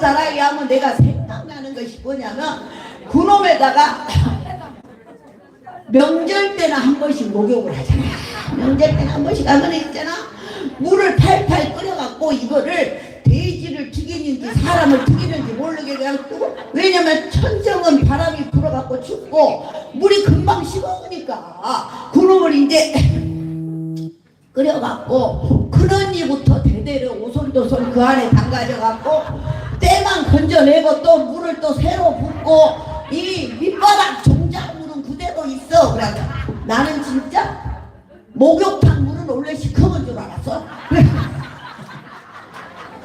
달아야 하면 내가 생각나는 것이 뭐냐면 그놈에다가 명절 때나 한 번씩 목욕을 하잖아. 명절 때나 한 번씩 하면 있잖아. 물을 팔팔 끓여갖고 이거를 돼지를 튀기는지 사람을 튀기는지 모르게 그냥 뜨고, 왜냐면 천정은 바람이 불어갖고 춥고 물이 금방 식어오니까 그놈을 이제 끓여갖고 그런지부터 대대로 오손도손 그 안에 담가져갖고 때만 건져내고 또 물을 또 새로 붓고 이 밑바닥 종자물은 그대로 있어. 그래 나는 진짜 목욕탕 물은 원래 시커먼 줄 알았어.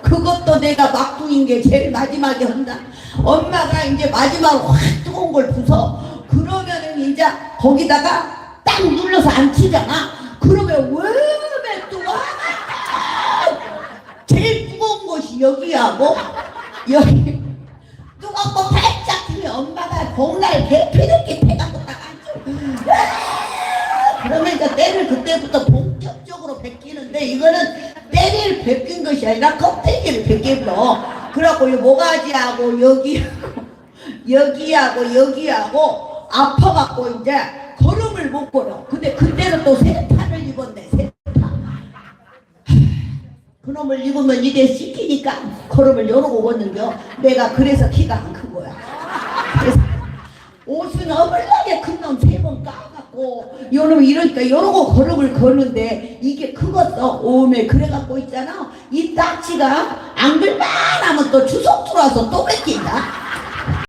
그것도 내가 막둥인 게 제일 마지막에 한다. 엄마가 이제 마지막으로 확 뜨거운 걸 부숴. 그러면은 이제 거기다가 딱 눌러서 안 치잖아. 그러면 왜 뜨거워? 제일 뜨거운 것이 여기하고 여기 뜨겁고 발짝 뛰면 엄마가 복날 배피를 해갖고 딱 앉아. 그러니까 때를 그때부터 본격적으로 벗기는데 이거는 때를 벗긴 것이 아니라 껍데기를 벗겨버려. 그래갖고 이 모가지하고 여기하고 아파갖고 이제 걸음을 못 걸어. 근데 그때는 또 세타를 입었네. 세타. 그놈을 입으면 이래 씻기니까 걸음을 요러고 걷는겨. 내가 그래서 키가 안 큰 거야. 그래서 옷은 어물나게 큰 놈 3번 까갖고 요놈 이러니까 요러고 걸음을 걷는데 이게 크겠어. 오메 그래갖고 있잖아. 이 딱지가 안 글만하면 또 주석 들어와서 또 뺏긴다.